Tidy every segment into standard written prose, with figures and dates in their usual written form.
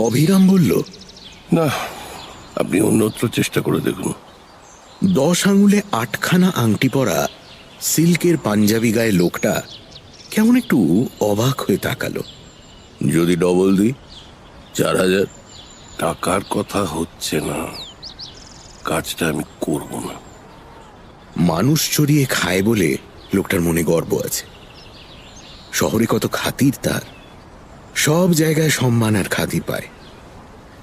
অভিরাম বলল, না, আপনি অন্যত্র চেষ্টা করে দেখুন। 10 আঙুলে 8খানা আংটি পরা সিল্কের পাঞ্জাবি গায়ে লোকটা কেমন একটু অবাক হয়ে তাকালো। যদি ডবল দিই 4000? টাকার কথা হচ্ছে না, কাজটা আমি করব না। মানুষ চড়িয়ে খায় বলে লোকটার মনে গর্ব আছে। শহরে কত খাতির তার, সব জায়গায় সম্মান আর খাতির পায়।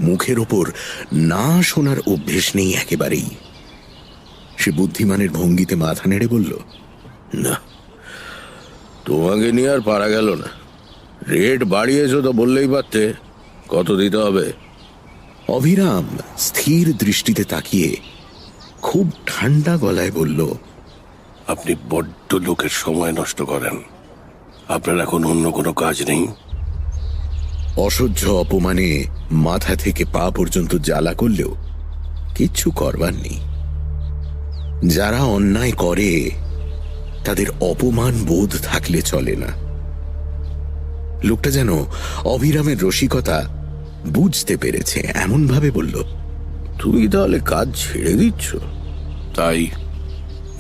মুখের ওপর না শোনার অভ্যেস নেই একেবারেই। সে বুদ্ধিমানের ভঙ্গিতে মাথা নেড়ে বলল, না, তোমাকে নিয়ে আর পারা গেল না। রেট বাড়িয়েছো তো বললেই পারতে। কত দিতে হবে? অভিরাম স্থির দৃষ্টিতে তাকিয়ে খুব ঠান্ডা গলায় বলল, আপনি বড্ড লোকের সময় নষ্ট করেন। আপনার এখন অন্য কোনো কাজ নেই? অসহ্য অপমানে মাথা থেকে পা পর্যন্ত জ্বালা করলেও কিচ্ছু করবার নেই। যারা অন্যায় করে তাদের অপমান বোধ থাকলে চলে না। লোকটা যেন অভিরামের রসিকতা বুঝতে পেরেছে, এমন ভাবে বলল, তুমি তাহলে কাজ ছেড়ে দিচ্ছ? তাই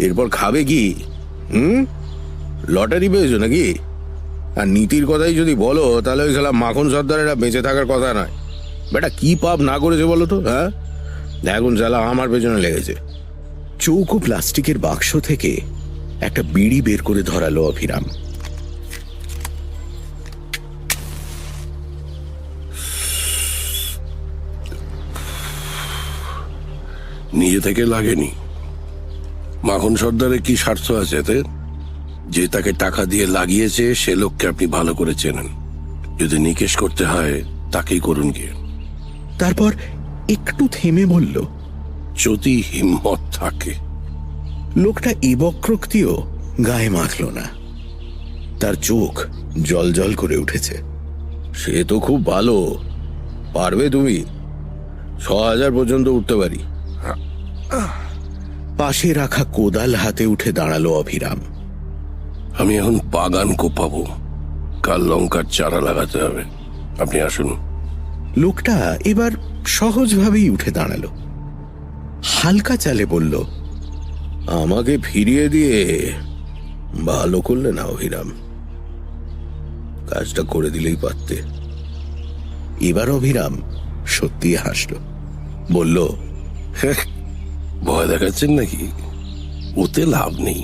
এরপর খাবে কি? লটারি পেয়েছো নাকি? আর নীতির কথাই যদি বলো, তাহলে ওই শালা মাখন সর্দারেরা বেঁচে থাকার কথা নয়। বেটা কি পাপ না করেছে বলো তো? হ্যাঁ, এখন শালা আমার পেছনে লেগেছে। চৌকো প্লাস্টিকের বাক্স থেকে একটা বিড়ি বের করে ধরালো অভিরাম। নিজে থেকে লাগেনি। মাখন সর্দারের কি স্বার্থ আছে এতে? যে তাকে টাকা দিয়ে লাগিয়েছে সে লোককে আপনি ভালো করে চেনেন। যদি নিকেশ করতে হয় তাকেই করুন গিয়ে। তারপর একটু থেমে বলল, যদি হিম্মত থাকে। লোকটা এ বক্রোক্তিও গায়ে মাখল না। তার চোখ জল জল করে উঠেছে। সে তো খুব ভালো। পারবে তুমি? 6000 পর্যন্ত উঠতে পারি। পাশে রাখা কোদাল হাতে উঠে দাঁড়ালো অভিরাম। আমি এখন বাগান কোপাবো, কাল লঙ্কার চারা লাগাতে হবে। আপনি আসুন। লোকটা এবার সহজভাবেই উঠে দাঁড়ালো। হালকা চালে বলল, আমাকে ফিরিয়ে দিয়ে ভালো করলে না অভিরাম, কাজটা করে দিলেই পারতে। এবার অভিরাম সত্যি হাসল, বলল, ভয় দেখাচ্ছেন নাকি? ওতে লাভ নেই।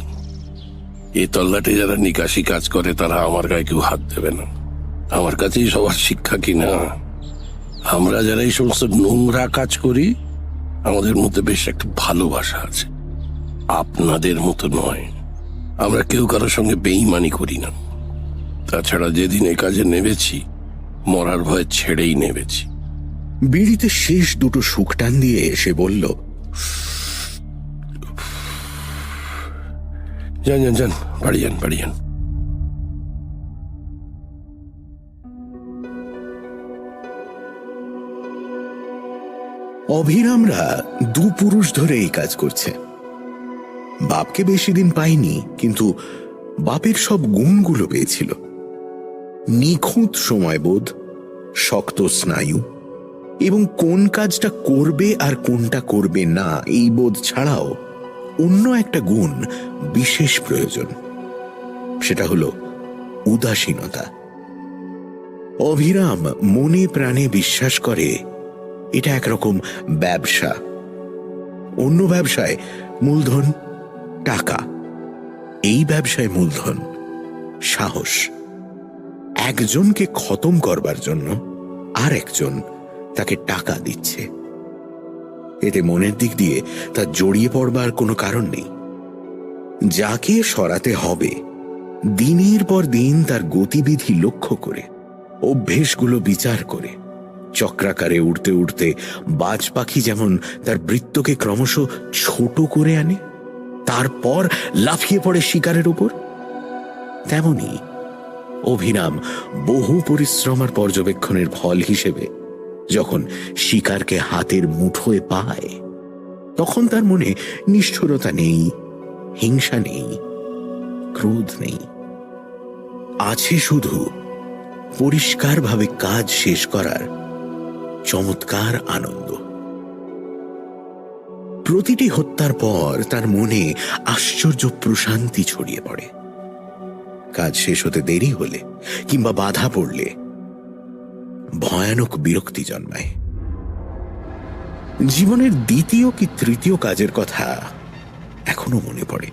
এই তল্লাটে যারা নিকাশি কাজ করে তারা আমার গায়ে কেউ হাত দেবে না। আমার কাছেই সবার শিক্ষা কিনা। আমরা যারা এই সমস্ত নোংরা কাজ করি, আমাদের মধ্যে বেশ একটা ভালোবাসা আছে। আপনাদের মতো নয়। আমরা কেউ কারোর সঙ্গে বেইমানি করি না। তাছাড়া যেদিন এই কাজে নেমেছি, মরার ভয়ে ছেড়েই নেমেছি। বিড়িতে শেষ দুটো শুক টান দিয়ে এসে বলল, যান যান যান, বাড়ি যান, বাড়ি যান। অভিরামরা 2 পুরুষ ধরে এই কাজ করছে। বাপকে বেশি দিন পায়নি, কিন্তু বাপের সব গুণগুলো পেয়েছিল। নিখুঁত সময়বোধ, শক্ত স্নায়ু এবং কোন কাজটা করবে আর কোনটা করবে না এই বোধ ছাড়াও অন্য একটা গুণ বিশেষ প্রয়োজন। সেটা হলো উদাসীনতা। অভিরাম মনে প্রাণে বিশ্বাস করে এটা একরকম ব্যবসা। অন্য ব্যবসায় মূলধন টাকা, এই ব্যবসায় মূলধন সাহস। একজনকে খতম করবার জন্য আর একজন তাকে টাকা দিচ্ছে। এতে মনের দিক দিয়ে তার জড়িয়ে পড়বার কোনো কারণ নেই। যাকে সরাতে হবে দিনের পর দিন তার গতিবিধি লক্ষ্য করে, অভ্যেসগুলো বিচার করে, চক্রাকারে উড়তে উড়তে বাজ পাখি যেমন তার বৃত্তকে ক্রমশ ছোট করে আনে, তারপর লাফিয়ে পড়ে শিকারের উপর, তেমনি অভিরাম বহু পরিশ্রম আর পর্যবেক্ষণের ফল হিসেবে যখন শিকারকে হাতের মুঠোয় পায়, তখন তার মনে নিষ্ঠুরতা নেই, হিংসা নেই, ক্রোধ নেই। আছে শুধু পরিষ্কারভাবে কাজ শেষ করার চমৎকার আনন্দ। প্রতিটি হত্যার পর তার মনে আশ্চর্য প্রশান্তি ছড়িয়ে পড়ে। কাজ শেষ হতে দেরি হলে কিংবা বাধা পড়লে ভয়ানক বিরক্তি জন্মায়। জীবনের দ্বিতীয় কি তৃতীয় কাজের কথা এখনো মনে পড়ে।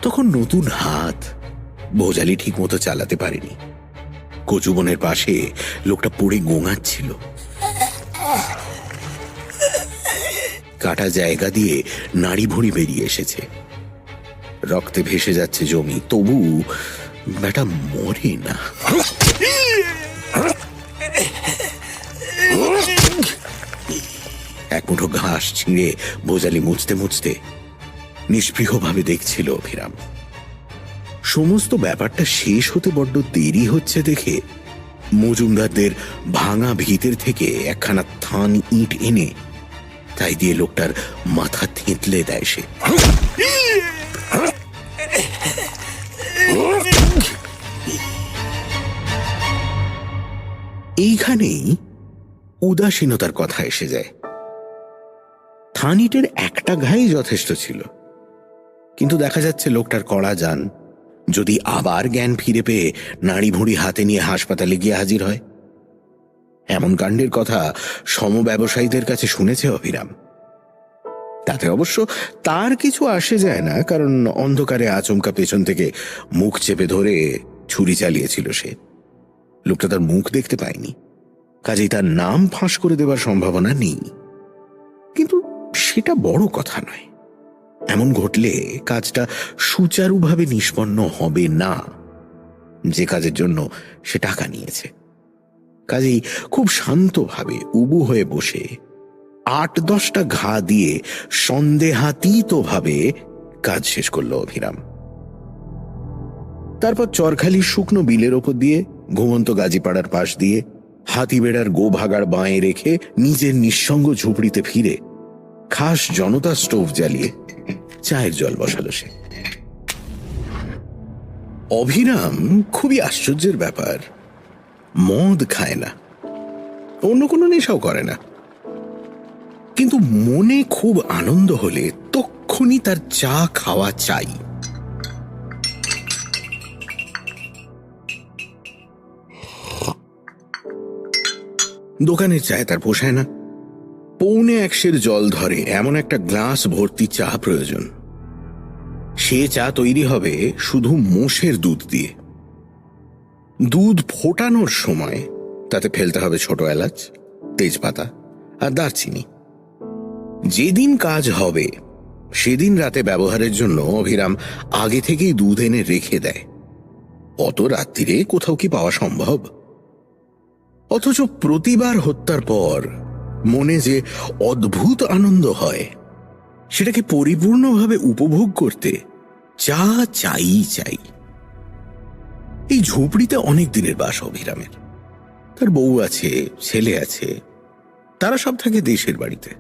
তখন নতুন হাত, ভোজালি ঠিক মতো চালাতে পারেনি। কচুবনের পাশে লোকটা পড়ে গোঙাচ্ছিল। কাটা জায়গা দিয়ে নাড়ি ভুঁড়ি বেরিয়ে এসেছে, রক্তে ভেসে যাচ্ছে জমি, তবু ব্যাটা মরে না। এক মুঠো ঘাস ছিঁড়ে ভোজালি মুছতে মুছতে নিষ্পৃহভাবে দেখছিল অভিরাম। সমস্ত ব্যাপারটা শেষ হতে বড্ড দেরি হচ্ছে দেখে মজুমদারদের ভাঙা ভিতের থেকে একখানা থান ইট এনে তাই দিয়ে লোকটার মাথা থেঁতলে দেয় সে। এইখানেই উদাসীনতার কথা এসে যায়। থান ইটের একটা ঘাই যথেষ্ট ছিল, কিন্তু দেখা যাচ্ছে লোকটার কড়া যান যদি আবার জ্ঞান ফিরে পেয়ে নাড়ি ভুঁড়ি হাতে নিয়ে হাসপাতালে গিয়ে হাজির হয়। এমন কাণ্ডের কথা সমব্যবসায়ীদের কাছে শুনেছে অভিরাম। তাতে অবশ্য তার কিছু আসে যায় না, কারণ অন্ধকারে আচমকা পেছন থেকে মুখ চেপে ধরে ছুরি চালিয়েছিল সে। লোকটা তার মুখ দেখতে পায়নি, কাজেই তার নাম ফাঁস করে দেবার সম্ভাবনা নেই। কিন্তু সেটা বড় কথা নয়। এমন ঘটলে কাজটা সুচারুভাবে নিষ্পন্ন হবে না, যে কাজের জন্য সে টাকা নিয়েছে। কাজেই খুব শান্তভাবে উবু হয়ে বসে ৮-১০টা ঘা দিয়ে সন্দেহাতীতভাবে কাজ শেষ করল অভিরাম। তারপর চরখালির শুকনো বিলের ওপর দিয়ে ঘুমন্ত গাজীপাড়ার পাশ দিয়ে হাতিবেড়ার গোভাগাড় বাঁয়ে রেখে নিজের নিঃসঙ্গ ঝুপড়িতে ফিরে খাস জনতা স্টোভ জ্বালিয়ে চায়ের জল বসালো সে। অভিরাম খুবই আশ্চর্যের ব্যাপার, মদ খায় না, অন্য কোনো নেশাও করে না, কিন্তু মনে খুব আনন্দ হলে তক্ষুনি তার চা খাওয়া চাই। দোকানের চায় তার পোষায় না, 1.25 সের জল ধরে এমন একটা গ্লাস ভর্তি চা প্রয়োজন। সে চা তৈরি হবে শুধু মোষের দুধ দিয়ে। দুধ ফোটানোর সময় তাতে ফেলতে হবে ছোট এলাচ, তেজপাতা আর দারচিনি। যেদিন কাজ হবে সেদিন রাতে ব্যবহারের জন্য অভিরাম আগে থেকেই দুধ এনে রেখে দেয়। অত রাত্রিরে কোথাও কি পাওয়া সম্ভব? অথচ প্রতিবার হত্যার পর মনে যে অদ্ভুত আনন্দ হয়, সেটাকে পরিপূর্ণভাবে উপভোগ করতে চা চাই চাই। এই ঝুপড়িতে অনেক দিনের বাস অভিরামের। তার বউ আছে, ছেলে আছে, তারা সব থাকে দেশের বাড়িতে।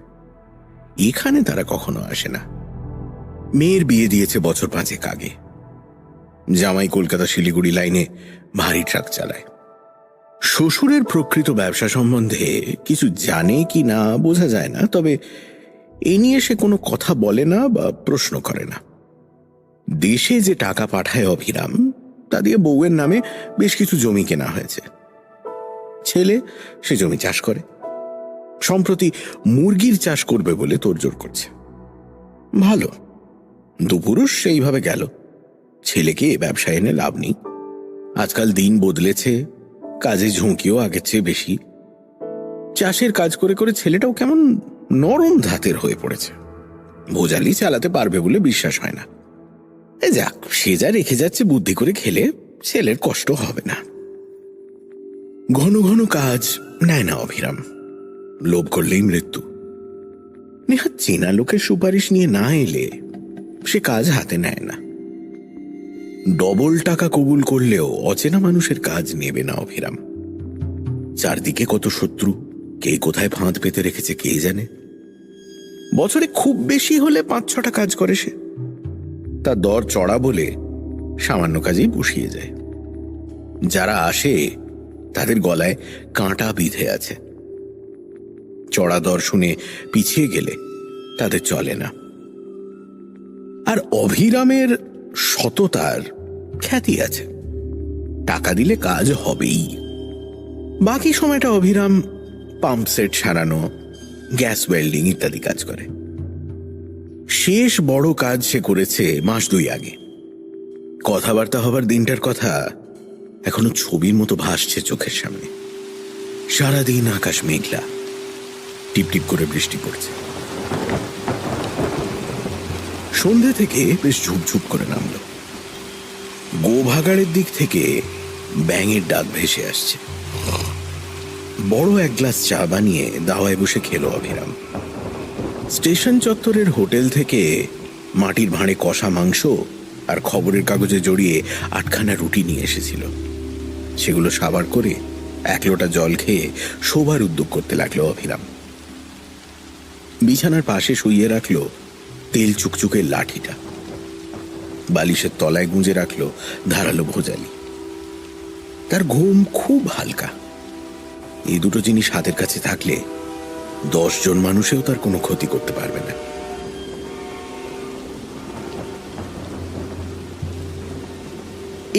এখানে তারা কখনো আসে না। মেয়ের বিয়ে দিয়েছে বছর 5 আগে। জামাই কলকাতা শিলিগুড়ি লাইনে ভারী ট্রাক চালায়। শ্বশুরের প্রকৃত ব্যবসা সম্বন্ধে কিছু জানে কি না বোঝা যায় না, তবে এ নিয়ে সে কোনো কথা বলে না বা প্রশ্ন করে না। দেশে যে টাকা পাঠায় অভিরাম, তা দিয়ে বউয়ের নামে বেশ কিছু জমি কেনা হয়েছে। ছেলে সে জমি চাষ করে, সম্প্রতি মুরগির চাষ করবে বলে তোড়জোড় করছে। ভালো, দুপুরুষ সেইভাবে গেল। ছেলেকে এ ব্যবসায় এনে লাভ নেই। আজকাল দিন বদলেছে, কাজে ঝুঁকিও আগের চেয়ে বেশি। চাষের কাজ করে করে ছেলেটাও কেমন নরম ধাতের হয়ে পড়েছে। ভোজালি চালাতে পারবে বলে বিশ্বাস হয় না। যাক, সে যা রেখে যাচ্ছে বুদ্ধি করে খেলে ছেলের কষ্ট হবে না। ঘন ঘন কাজ নেয় না অভিরাম, লোভ করলেই মৃত্যু। নেহাত চেনা লোকের সুপারিশ নিয়ে না এলে সে কাজ হাতে নেয় না। ডবল টাকা কবুল করলেও অচেনা মানুষের কাজ নেবে না অভিরাম। চারদিকে কত শত্রু, কে কোথায় ফাঁদ পেতে রেখেছে কে জানে। বছরে খুব বেশি হলে 5-6টা কাজ করে সে, তার দর চড়া বলে সামান্য কাজেই বসিয়ে যায়। যারা আসে তাদের গলায় কাঁটা বিঁধে আছে। চড়া দর শুনে পিছিয়ে গেলে তাদের চলে না। আর অভিরামের সততার খ্যাতি আছে, টাকা দিলে কাজ হবেই। বাকি সময়টা অভিরাম পাম্প সেট সারানো, গ্যাস ওয়েল্ডিং ইত্যাদি কাজ করে। শেষ বড় কাজ সে করেছে মাস 2 আগে। কথাবার্তা হবার দিনটার কথা এখনো ছবির মতো ভাসছে চোখের সামনে। সারাদিন আকাশ মেঘলা, টিপটিপ করে বৃষ্টি পড়ছে। সন্ধে থেকে বেশ ঝুপঝুপ করে নামল। গোভাগাড়ের দিক থেকে ব্যাঙের ডাক ভেসে আসছে। বড় এক গ্লাস চা বানিয়ে দাওয়ায় বসে খেলো অভিরাম। স্টেশন চত্বরের হোটেল থেকে মাটির ভাঁড়ে কষা মাংস আর খবরের কাগজে জড়িয়ে 8খানা রুটি নিয়ে এসেছিল। সেগুলো সাবার করে 1 লোটা জল খেয়ে শোবার উদ্যোগ করতে লাগলো অভিরাম। বিছানার পাশে শুইয়ে রাখলো তেল চুকচুকের লাঠিটা, বালিশের তলায় গুঁজে রাখলো ধারালো ভোজালি। তার ঘুম খুব হালকা। এই দুটো জিনিস হাতের কাছে থাকলে 10 জন মানুষেও তার কোনো ক্ষতি করতে পারবে না।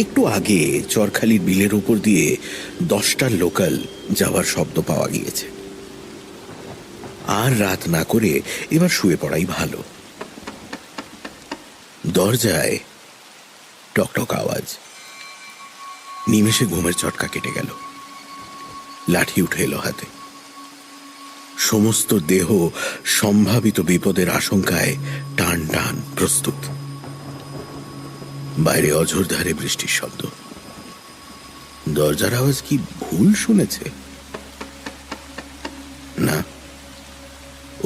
একটু আগে চরখালির বিলের উপর দিয়ে 10টার লোকাল যাওয়ার শব্দ পাওয়া গিয়েছে। আর রাত না করে এবার শুয়ে পড়াই ভালো। দরজায় টকটক আওয়াজ। নিমেষে ঘুমের চটকা কেটে গেল। লাঠি উঠে এলো হাতে। সমস্ত দেহ সম্ভাবিত বিপদের আশঙ্কায় টান টান প্রস্তুত। বাইরে অঝোরধারে বৃষ্টির শব্দ। দরজার আওয়াজ কি ভুল শুনেছে? না,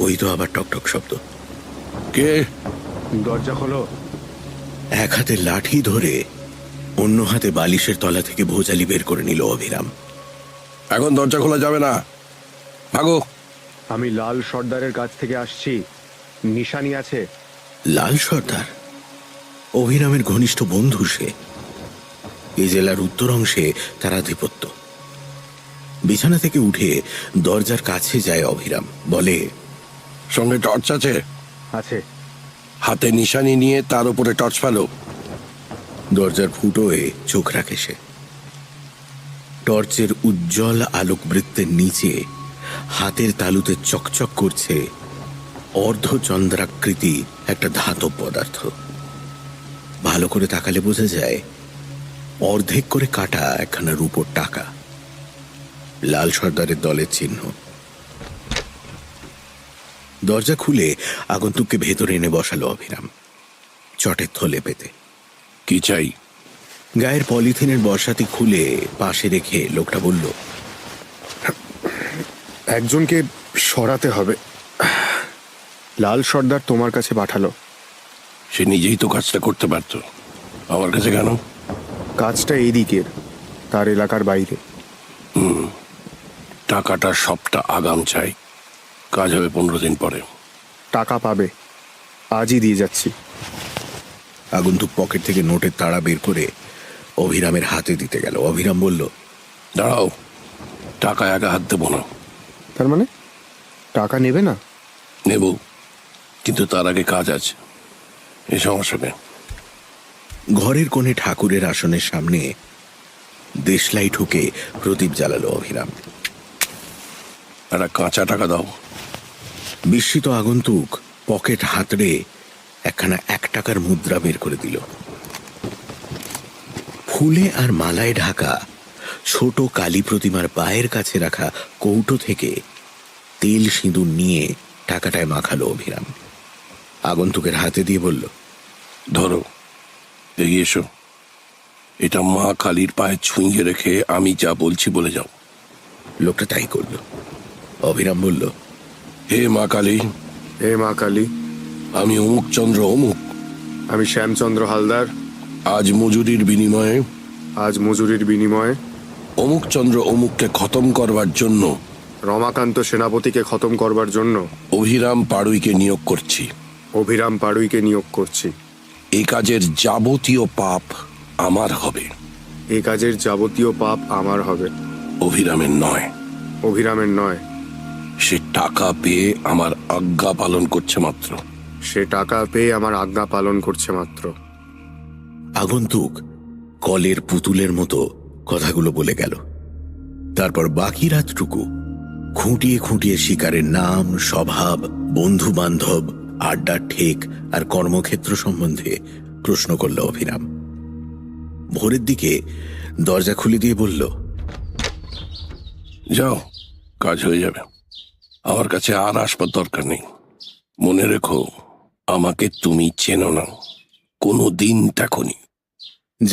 ওই তো আবার টকটক শব্দ। কে? দরজা খোলো। এক হাতে লাঠি ধরে অন্য হাতে বালিশের তলা থেকে ভোজালি বের করে নিল অভিরাম। এখন দরজা খোলা যাবে না, ভাগো। আমি লাল সর্দারের কাছ থেকে আসছি, নিশানি আছে। লাল সর্দার অভিরামের ঘনিষ্ঠ বন্ধু। সে এই জেলার উত্তর অংশে তার আধিপত্য। বিছানা থেকে উঠে দরজার কাছে যায় অভিরাম, বলে, সঙ্গে টর্চ আছে? আছে। হাতে নিশানি নিয়ে তার উপরে টর্চ ফেলো। দরজার ফুটোয় চোখ রাখে সে। টর্চের উজ্জ্বল আলোকবৃত্তের নিচে হাতের তালুতে চকচক করছে অর্ধচন্দ্রাকৃতি একটা ধাতব পদার্থ। ভালো করে তাকালে বোঝা যায় অর্ধেক করে কাটা একখানা রূপোর টাকা। লাল সর্দারের দলের চিহ্ন। দরজা খুলে আগন্তুককে ভেতরে এনে বসালো অভিরাম, চটের থলে পেতে। কি চাই? গায়ের পলিথিনের বর্ষাতি খুলে পাশে রেখে লোকটা বলল, একজনকে সরাতে হবে। লাল সর্দার তোমার কাছে পাঠালো। সে নিজেই তো কাজটা করতে পারতো, আমার কাছে কেন? কাজটা এই দিকের, তার এলাকার বাইরে। টাকাটা সবটা আগাম চাই। কাজ হবে 15 দিন পরে। টাকা পাবে, আজই দিয়ে যাচ্ছি। আগন্তুক পকেট থেকে নোটের তাড়া বের করে অভিরামের হাতে দিতে গেল। অভিরাম বলল, দাঁড়াও, টাকা একা হাত দেবো না। তার মানে টাকা নেবে না? নেব, কিন্তু তার আগে কাজ আছে। এই সমস্যাকে ঘরের কোণে ঠাকুরের আসনের সামনে দেশলাই ঠুকে প্রদীপ জ্বালালো অভিরাম। একটা কাঁচা টাকা দাও। বিস্মিত আগন্তুক পকেট হাতড়ে একখানা 1 টাকার মুদ্রা বের করে দিল। ফুলে আর মালায় ঢাকা ছোট কালী প্রতিমার পায়ের কাছে রাখা কৌটো থেকে তেল সিঁদুর নিয়ে টাকাটায় মাখালো অভিরাম। আগন্তুকের হাতে দিয়ে বলল, ধরো, এগিয়ে এসো। এটা মা কালীর পায়ে ছুঁয়ে রেখে আমি যা বলছি বলে যাও। লোকটা তাই করল। অভিরাম বলল, হে মা কালী। হে মা কালী। আমি অমুক চন্দ্র অমুক। আমি শ্যামচন্দ্র হালদার। আজ মজুরির বিনিময়ে অমুক চন্দ্র অমুককে খতম করবার জন্য রমাকান্ত সেনাপতিকে খতম করবার জন্য অভিরাম পাড়ুইকে নিয়োগ করছি। অভিরাম পাড়ুইকে নিয়োগ করছি। এই কাজের যাবতীয় পাপ আমার হবে। এই কাজের যাবতীয় পাপ আমার হবে, অভিরামের নয়। অভিরামের নয়। সে টাকা পেয়ে আমার আজ্ঞা পালন করছে মাত্র। সে টাকা পেয়ে আমার আজ্ঞা পালন করছে মাত্র। আগন্তুক কলের পুতুলের মতো কথাগুলো বলে গেল। তারপর বাকি রাতটুকু খুঁটিয়ে খুঁটিয়ে শিকারের নাম, স্বভাব, বন্ধু বান্ধব, আড্ডার ঠেক আর কর্মক্ষেত্র সম্বন্ধে প্রশ্ন করল অভিরাম। ভোরের দিকে দরজা খুলে দিয়ে বলল, যাও, কাজ হয়ে যাবে। আমার কাছে আর আসবার দরকার নেই। মনে রেখো, আমাকে তুমি চেনো না, কোনো দিন দেখনি।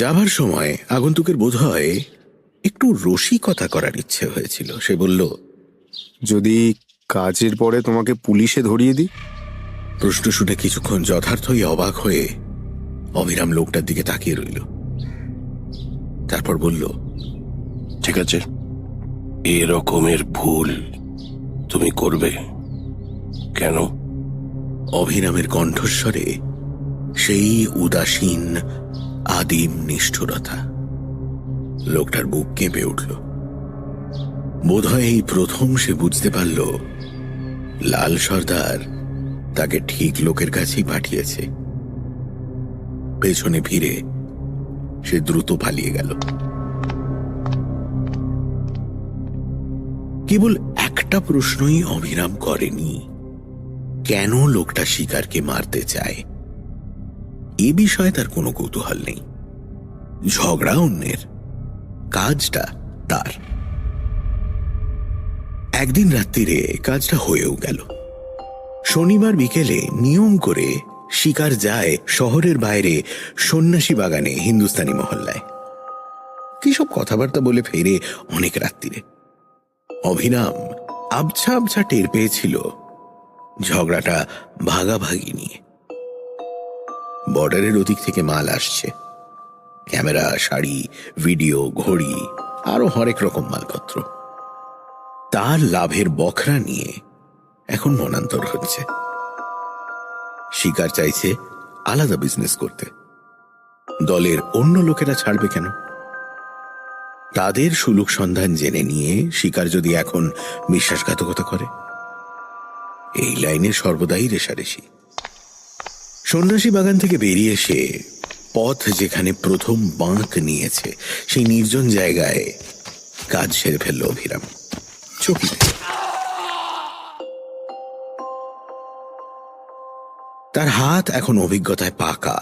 যাবার সময় আগন্তুকের বোধ হয় একটু রসিকতা করার ইচ্ছে হয়েছিল। সে বলল, যদি কাজের পরে তোমাকে পুলিশে ধরিয়ে দিই? প্রশ্ন শুনে কিছুক্ষণ যথার্থই অবাক হয়ে অভিরাম লোকটার দিকে তাকিয়ে রইল। তারপর বলল, ঠিক আছে, এরকমের ভুল তুমি করবে কেন? অভিরামের কণ্ঠস্বরে সেই উদাসীন আদিম নিষ্ঠুরতা। লোকটার বুক কেঁপে উঠল। বোধহয় এই প্রথম সে বুঝতে পারল লাল সর্দার তাকে ঠিক লোকের কাছেই পাঠিয়েছে। পেছনে ফিরে সে দ্রুত পালিয়ে গেল। কেবল একটা প্রশ্নই অভিরাম করেনি, কেন লোকটা শিকারকে মারতে চায়। এ বিষয়ে তার কোনো কৌতূহল নেই। ঝগড়া অন্যের, কাজটা তার। একদিন রাত্রিরে কাজটা হয়েও গেল। শনিবার বিকেলে নিয়ম করে শিকার যায় শহরের বাইরে সন্ন্যাসী বাগানে হিন্দুস্তানি মহল্লায়। কি সব কথাবার্তা বলে ফেরে অনেক রাত্রিরে। অভিরাম আবছা আবছা টের পেয়েছিল ঝগড়াটা ভাগাভাগি নিয়ে। বর্ডারের ওদিক থেকে মাল আসছে, ক্যামেরা, শাড়ি, ভিডিও, ঘড়ি, আরো হরেক রকম মালপত্র। তার লাভের বখরা নিয়ে এখন মনান্তর হচ্ছে। শিকার চাইছে আলাদা বিজনেস করতে। দলের অন্য লোকেরা ছাড়বে কেন? তাদের সুলুক সন্ধান জেনে নিয়ে শিকার যদি এখন বিশ্বাসঘাতকতা করে, এই লাইনে সর্বদাই রেশারেশি। সন্ন্যাসী বাগান থেকে বেরিয়ে এসে পথ যেখানে প্রথম বাঁক নিয়েছে সেই নির্জন জায়গায় কাজ সেরে ফেলল অভিরাম। চকিতে তার হাত এখন অভিজ্ঞতায় পাকা।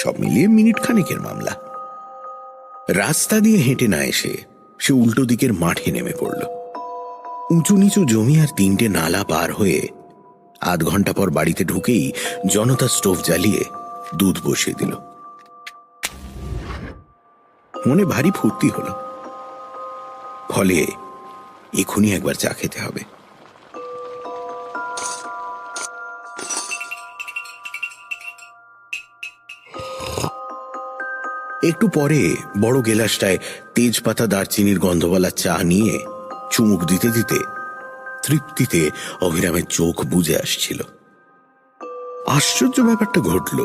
সব মিলিয়ে মিনিট খানেকের মামলা। রাস্তা দিয়ে হেঁটে না এসে সে উল্টো দিকের মাঠে নেমে পড়ল। উঁচু নিচু জমি আর 3টে নালা পার হয়ে আধ ঘন্টা পর বাড়িতে ঢুকেই জনতা স্টোভ জ্বালিয়ে দুধ বসিয়ে দিল। মনে ভারী ফুর্তি হল। ফলে এখনই একবার চা খেতে হবে। একটু পরে বড় গেলাসটায় তেজপাতা, দারচিনির গন্ধওয়ালা চা নিয়ে চুমুক দিতে দিতে তৃপ্তিতে অভিরামের চোখ বুজে আসছিল। আশ্চর্য ব্যাপারটা ঘটল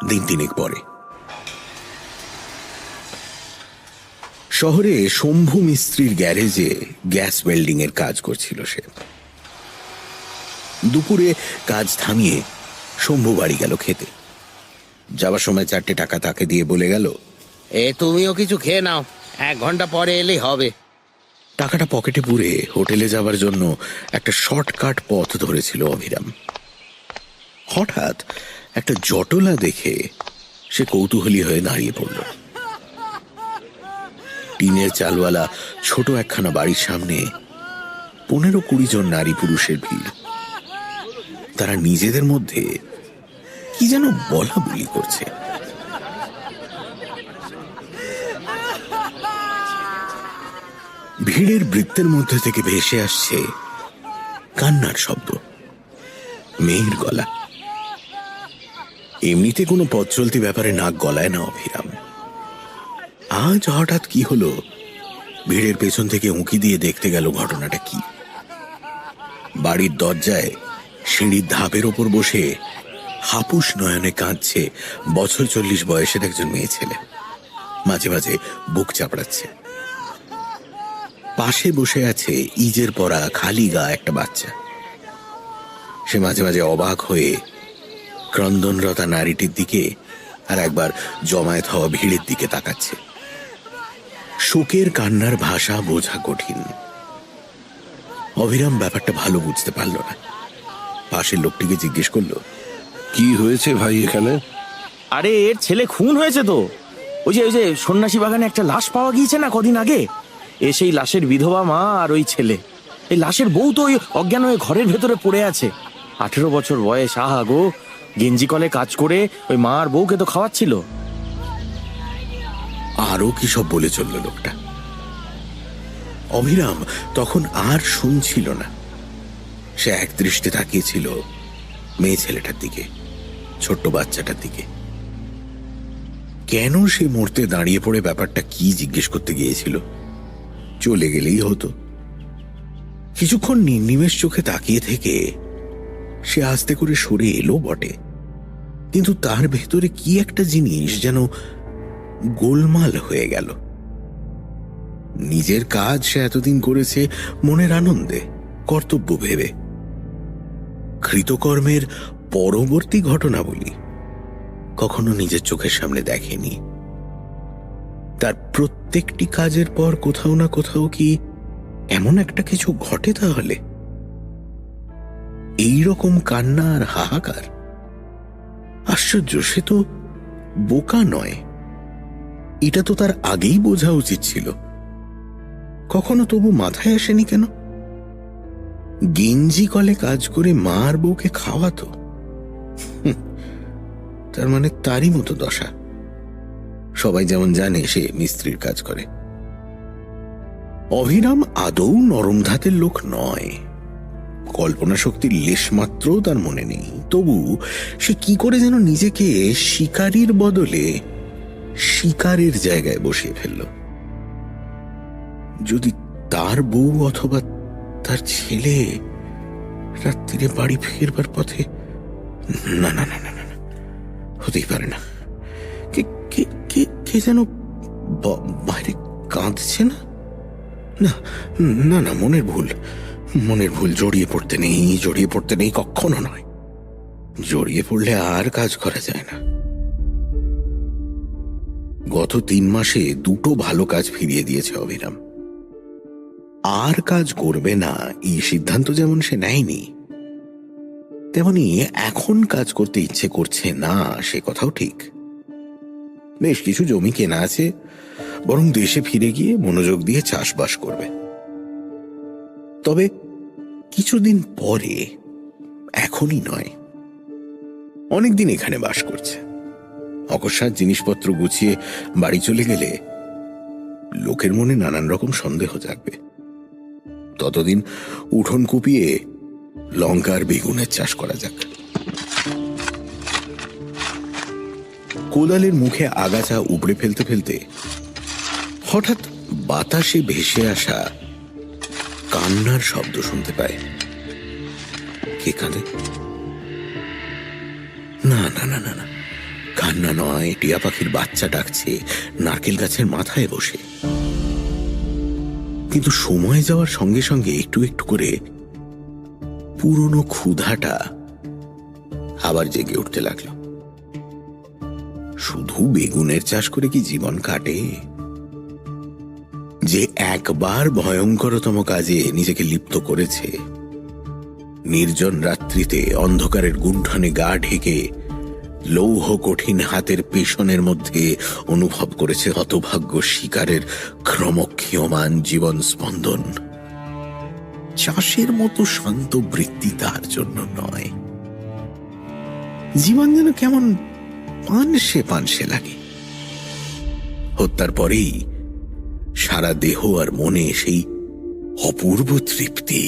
দিন তিনেক পরে। শহরে শম্ভু মিস্ত্রির গ্যারেজে গ্যাস ওয়েল্ডিং এর কাজ করছিল সে। দুপুরে কাজ থামিয়ে শম্ভু বাড়ি গেল খেতে। যাবার সময় 4টে টাকা তাকে দিয়ে বলে গেল, তুমিও কিছু খেয়ে নাও, 1 ঘন্টা পরে এলেই হবে। টাকাটা পকেটে পুরে হোটেলে যাবার জন্য একটা শর্টকাট পথ ধরেছিল অভিরাম। হঠাৎ একটা জটলা দেখে সে কৌতূহলী হয়ে দাঁড়িয়ে পড়ল। টিনের চালওয়ালা ছোট একখানা বাড়ির সামনে 15-20 জন নারী পুরুষের ভিড়। তারা নিজেদের মধ্যে কি যেন বলা বলি করছে। ভিড়ের বৃত্তের মধ্যে থেকে ভেসে আসছে কান্নার শব্দ, মেয়ের গলা। এমনিতে কোনো পথ চলতি ব্যাপারে নাক গলায় না অভিরাম। আজ হঠাৎ কি হলো, ভিড়ের পেছন থেকে উঁকি দিয়ে দেখতে গেল ঘটনাটা কি। বাড়ির দরজায় সিঁড়ির ধাপের ওপর বসে হাপুস নয়নে কাঁদছে 40 বয়সের একজন মেয়ে ছেলে। মাঝে মাঝে বুক চাপড়াচ্ছে। পাশে বসে আছে ইজের পরা খালি গা একটা বাচ্চা। সে মাঝে মাঝে অবাক হয়ে ক্রন্দনরতা নারীটির দিকে আর একবার জমায়েত হওয়া ভিড়ের দিকে তাকাচ্ছে। শোকের কান্নার ভাষা বোঝা কঠিন। অভিরাম ব্যাপারটা ভালো বুঝতে পারল না। পাশের লোকটিকে জিজ্ঞেস করলো, কি হয়েছে ভাই এখানে? আরে এর ছেলে খুন হয়েছে তো। ওই যে সন্ন্যাসী বাগানে একটা লাশ পাওয়া গিয়েছে না কদিন আগে, সেই লাশের বিধবা মা আর ওই ছেলে। এই লাশের বউ তো ওই অজ্ঞান হয়ে ঘরের ভেতরে পড়ে আছে। 18 বছর বয়স। আহা গো, গেঞ্জি কলে কাজ করে ওই মা আর বউকে তো খাওয়াচ্ছিল। আরো কি সব বলে চলল লোকটা। অভিরাম তখন আর শুনছিল না। সে এক দৃষ্টে তাকিয়েছিল মেয়ে ছেলেটার দিকে, ছোট্ট বাচ্চাটার দিকে। কেন সে মরতে দাঁড়িয়ে পড়ে ব্যাপারটা কি জিজ্ঞেস করতে গিয়েছিল? চলে গেলেই হতো। কিছুক্ষণ নির্নিমেষ চোখে তাকিয়ে থেকে সে আস্তে করে সরে এলো বটে, কিন্তু তার ভেতরে কি একটা জিনিস যেন গোলমাল হয়ে গেল। নিজের কাজ সে এতদিন করেছে মনের আনন্দে, কর্তব্য ভেবে। কৃতকর্মের পরবর্তী ঘটনাবলী কখনো নিজের চোখের সামনে দেখেনি। তার প্রত্যেকটি কাজের পর কোথাও না কোথাও কি এমন একটা কিছু ঘটে তাহলে? এইরকম কান্না আর হাহাকার। আশ্চর্য, সে তো বোকা নয়। এটা তো তার আগেই বোঝা উচিত ছিল। কখনো তবু মাথায় আসেনি কেন? গেঞ্জি কলে কাজ করে মা আর বউকে খাওয়াতো। তার মানে তারই মতো দশা। সবাই যেমন জানে সে মিস্ত্রির কাজ করে। অভিরাম আদৌ নরম ধাতের লোক নয়। কল্পনা শক্তির লেশ মাত্র তার মনে নেই। তবু সে কি করে যেন নিজেকে শিকারীর বদলে শিকারের জায়গায় বসিয়ে ফেলল। যদি তার বউ অথবা তার ছেলে রাত্রিরে বাড়ি ফেরবার পথে, না না না না না, হতেই পারে না। কে যেন বাইরে কাঁদছে না? না না না, মনের ভুল। জড়িয়ে পড়তে নেই, কখনো নয়। জড়িয়ে পড়লে আর কাজ করা যায় না। গত 3 মাসে 2টো ভালো কাজ ফিরিয়ে দিয়েছে অভিরাম। আর কাজ করবে না এই সিদ্ধান্ত যেমন সে নেয়নি, তেমনি এখন কাজ করতে ইচ্ছে করছে না সে কথাও ঠিক। বেশ কিছু জমি কেনা আছে, বরং দেশে ফিরে গিয়ে মনোযোগ দিয়ে চাষবাস করবে। তবে কিছুদিন পরে, এখনই নয়। অনেকদিন এখানে বাস করছে। অকস্মাৎ জিনিসপত্র গুছিয়ে বাড়ি চলে গেলে লোকের মনে নানান রকম সন্দেহ জাগবে। ততদিন উঠোন কুপিয়ে লঙ্কা আর বেগুনের চাষ করা যাক। কোদালের মুখে আগাছা উপড়ে ফেলতে ফেলতে হঠাৎ বাতাসে ভেসে আসা কান্নার শব্দ শুনতে পায়। কে কাঁদে? না না না না না, কান্না নয়, টিয়া পাখির বাচ্চা ডাকছে নারকেল গাছের মাথায় বসে। কিন্তু সময় যাওয়ার সঙ্গে সঙ্গে একটু একটু করে পুরনো ক্ষুধাটা আবার জেগে উঠতে লাগলো। শুধু বেগুনের চাষ করে কি জীবন কাটে? যে একবার ভয়ঙ্করতম কাজে নিজেকে লিপ্ত করেছে, নির্জন রাত্রিতে অন্ধকারের গুণ্ঠনে গা ঢেকে লৌহ কঠিন হাতের পেশনের মধ্যে অনুভব করেছে হতভাগ্য শিকারের ক্রমক্ষীয়মান জীবন স্পন্দন, চাষের মতো শান্ত বৃত্তি তার জন্য নয়। জীবন যেন কেমন পানসে লাগে। হত্যার পরেই সারা দেহ আর মনে সেই অপূর্ব তৃপ্তি।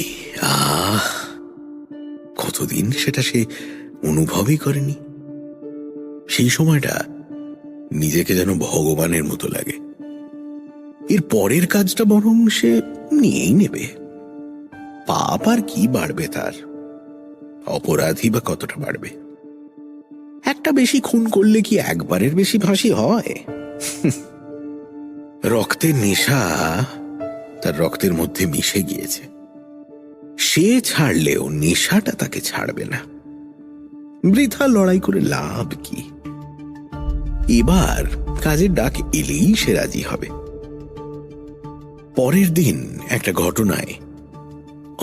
কতদিন সেটা সে অনুভবই করেনি। সেই সময়টা নিজেকে যেন ভগবানের মতো লাগে। এর পরের কাজটা বরং সে নিয়েই নেবে। পাপ আর কি বাড়বে তার? অপরাধী বা কতটা বাড়বে? একটা বেশি খুন করলে কি একবারের বেশি ফাঁসি হয়? রক্তের নেশা তার রক্তের মধ্যে মিশে গিয়েছে। সে ছাড়লেও নেশাটা তাকে ছাড়বে না। বৃথা লড়াই করে লাভ কি? এবার কাজের ডাক এলেই সে রাজি হবে। পরের দিন একটা ঘটনায়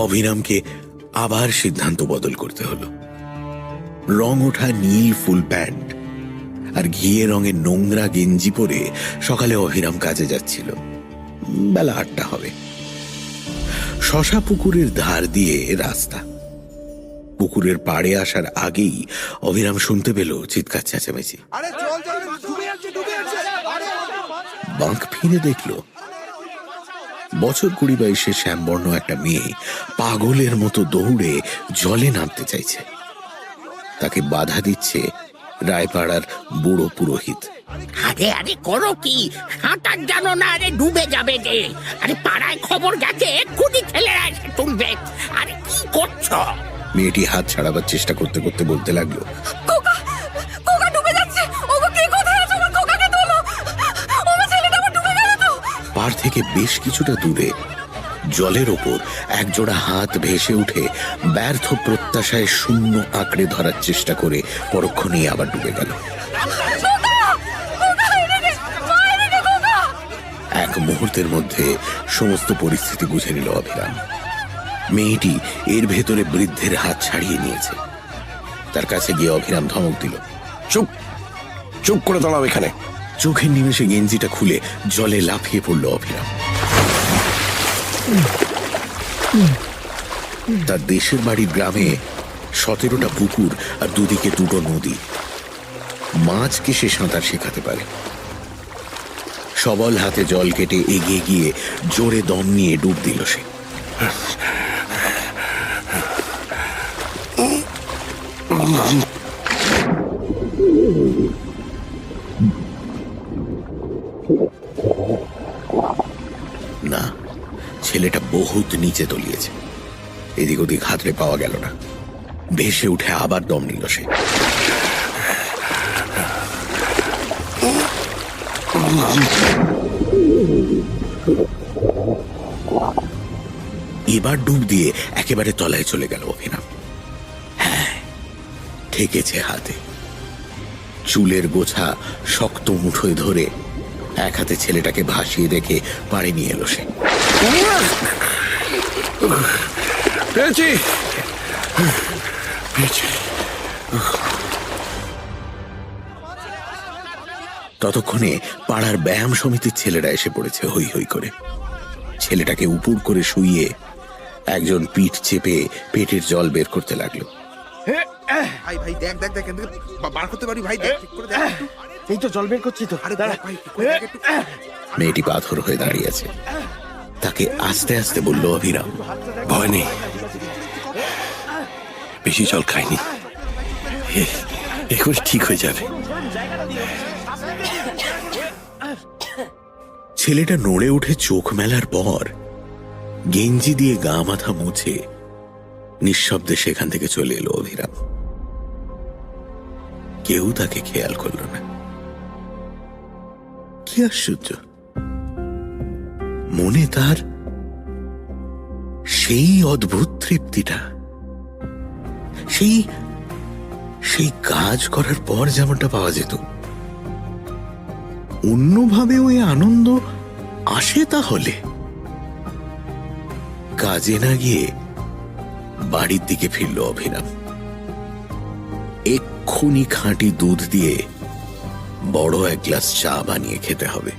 অভিরামকে আবার সিদ্ধান্ত বদল করতে হলো। রং ওঠা নীল ফুল প্যান্ট আর ঘিয়ে রঙের নোংরা গেঞ্জি পরে সকালে অভিরাম কাজে যাচ্ছিল। বেলা 8টা হবে। শশা পুকুরের ধার দিয়ে রাস্তা। পুকুরের পাড়ে আসার আগেই অভিরাম শুনতে পেল চিৎকার চেঁচামেচি। বাঁক ফিরে দেখল বছর 20-22 শ্যামবর্ণ একটা মেয়ে পাগলের মতো দৌড়ে জলে নামতে চাইছে। তাকে বাধা দিচ্ছে রায়পাড়ার বুড়ো পুরোহিত। আরে আরে করো কি? সাঁতার জানো না? আরে ডুবে যাবে যে। আরে পাড়ায় খবর গেছে, এক্ষুনি ছেলেরা এসে তুলবে। আরে কি করছো? মেয়েটি হাত ছাড়াবার চেষ্টা করতে করতে বলতে লাগলো, কোকা কোকা ডুবে যাচ্ছে। ওগো কে কোথায় আছো? আমার কোকাকে তোলো। আমার ছেলেটা আমার ডুবে গেল তো। পাড় থেকে বেশ কিছুটা দূরে জলের ওপর একজোড়া হাত ভেসে উঠে ব্যর্থ প্রত্যাশায় শূন্য আঁকড়ে ধরার চেষ্টা করে পরক্ষণেই আবার ডুবে গেল। এক মুহূর্তের মধ্যে সমস্ত পরিস্থিতি বুঝে নিল অভিরাম। মেয়েটি এর ভেতরে বৃদ্ধের হাত ছাড়িয়ে নিয়েছে। তার কাছে গিয়ে অভিরাম ধমক দিল, চুপ চুপ করে দাঁড়াও এখানে। চোখের নিমেষে গেঞ্জিটা খুলে জলে লাফিয়ে পড়ল অভিরাম। তার দেশের বাড়ির গ্রামে 17টা পুকুর আর দুদিকে 2টো নদী। মাছকে সে সাঁতার শেখাতে পারে। সবল হাতে জল কেটে এগিয়ে গিয়ে জোরে দম নিয়ে ডুব দিল সে। না, ছেলেটা বহুত নিচে তলিয়েছে। এদিক ওদিক হাতড়ে পাওয়া গেল না। ভেসে উঠে আবার দম নিল সে। এবার ডুব দিয়ে একেবারে তলায় চলে গেল অভিরাম। হ্যাঁ, ঠেকেছে হাতে। চুলের গোছা শক্ত মুঠোয় ধরে এক হাতে ছেলেটাকে ভাসিয়ে দেখে পাড়ে নিয়ে এলো সে। পেয়েছি পেয়েছি। ততক্ষণে পাড়ার ব্যায়াম সমিতির ছেলেরা এসে পড়েছে হই হই করে। ছেলেটাকে উপুর করে শুইয়ে একজন পিঠ চেপে পেটের জল বের করতে লাগলো। ভাই ভাই দেখ দেখ দেখ বার করতে পারি ভাই, দেখ ঠিক করে দেখ। এই তো জল বের করছি তো। আরে দেখ ভাই ঠিক করে দেখ একটু। মেয়েটি পাথর হয়ে দাঁড়িয়ে আছে। তাকে আস্তে আস্তে বলল অভিরাম, ভয় নেই, বেশি জল খাইনি, এখন ঠিক হয়ে যাবে। ছেলেটা নড়ে উঠে চোখ মেলার পর গেঞ্জি দিয়ে গা মাথা মুছে নিঃশব্দে সেখান থেকে চলে এলো অভিরাম। কেউ তাকে খেয়াল করল না। কি আশ্চর্য! মনে তার সেই অদ্ভুত তৃপ্তিটা, সেই কাজ করার পর যেমনটা পাওয়া যেত, অন্যভাবে ওই আনন্দ আসে তাহলে? কাজে না গিয়ে বাড়ির দিকে ফিরল অভিরাম। এক্ষুনি খাঁটি দুধ দিয়ে বড় এক গ্লাস চা বানিয়ে খেতে হবে।